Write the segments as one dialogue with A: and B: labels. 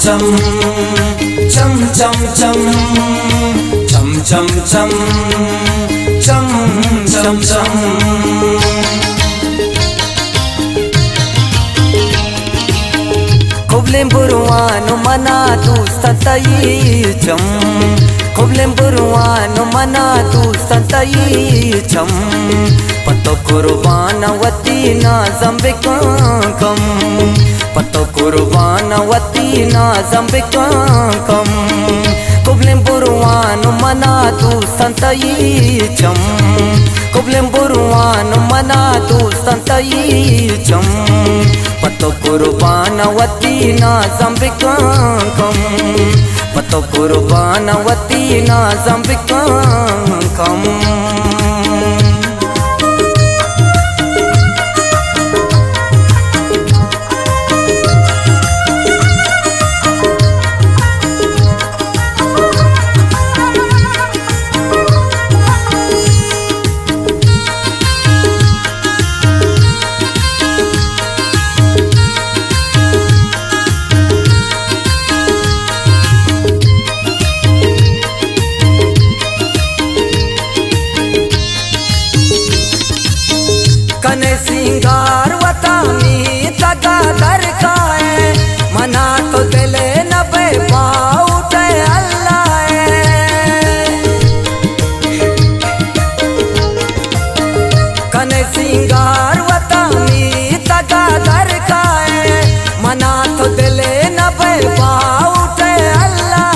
A: chum chum chum chum chum chum chum chum chum chum Kublin buruano mana tu santai chum Kublin buruano mana tu santai chum Pato kurbana wati na zambikam Pato kurbana wati na zambikam Kublin buruano mana tu santai chum Kublin buruano mana tu santai chum Pato kurbana wati na zambikam Pato kurbana wati na zambikam कने सिंगार वतानी तगा दर खाए मना तो दिले न बे पाउटे अल्लाह कने सिंगार वतानी तगा दर खाए मना तो दिले न बे पाउटे अल्लाह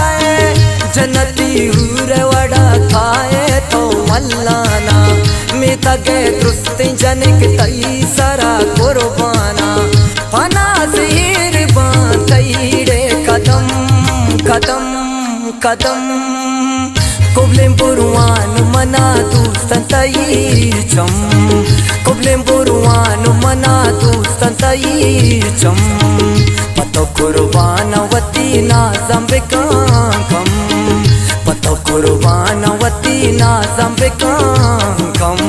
A: जन्नती हूरे वड़ा खाए तो मल्लाना मी तगे दुरुस्ती जनिक तई सरा कुर्बाना फना ज़हीर बातईड़े कदम कदम कदम कुबलिन बुरुआन मना तू संतई चम कुबलिन बुरुआन मना तू संतई चम पतो कुर्बाना वती ना ज़ंबिकाकम पतो कुर्बाना वती ना ज़ंबिकाकम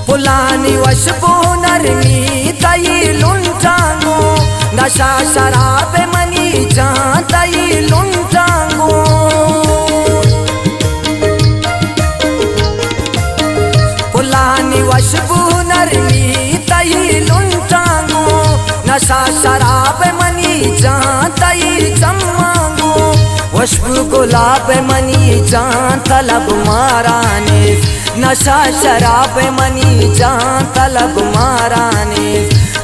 A: पुलानी वशबो नरमी तई लुंटांगो नशा शराब मनी जान तई लुंटांगो पुलानी वशबो नरमी तई लुंटांगो नशा शराब मनी जान तई चम्मांगो वशबो गुलाब मनी जान तलब माराने नशा शराब मनी जान तलब माराने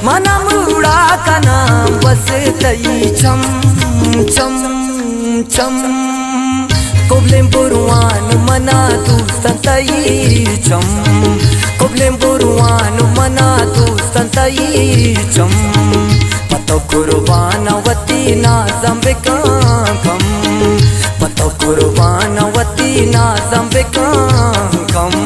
A: मना मुड़ा का नाम बस तई चम चम चम कुबलिन बुरुआन मना तू संतई चम कुबलिन बुरुआन मना तू संतई चम पतो कुर्बाना वती ना ज़ंबिकाकम पतो कुर्बाना वती ना ज़ंबिकाकम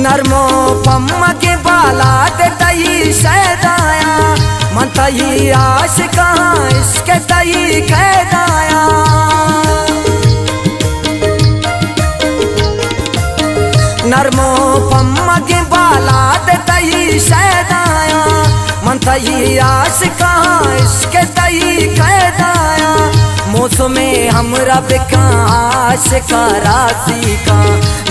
A: नरमो पम्मा के बाला दे तई शहदाया मन तई आशिका इश्क तई कैदाया नरमो पम्मा के बाला दे तई शहदाया मन तई आशिका इश्क तई कैदाया मौसम में हमरा बिका आशिका रासी का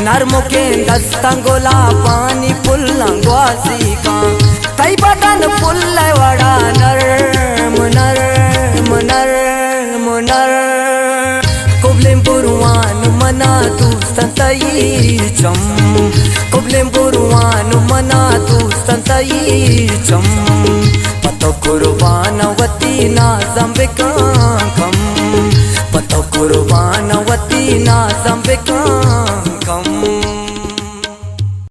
A: नरमो के दस्तंगोला पानी पुल्लंगवासी का तई बदन पुल्ल वड़ा नरम नरम नरम नर कुबलें बुरुआन मना दूस्तन तई चम कुबलें बुरुआन मना दूस्तन तई चम पतो कुर्बान वती ना जंबिकां कम पतो कुर्बान वती ना जंबिकां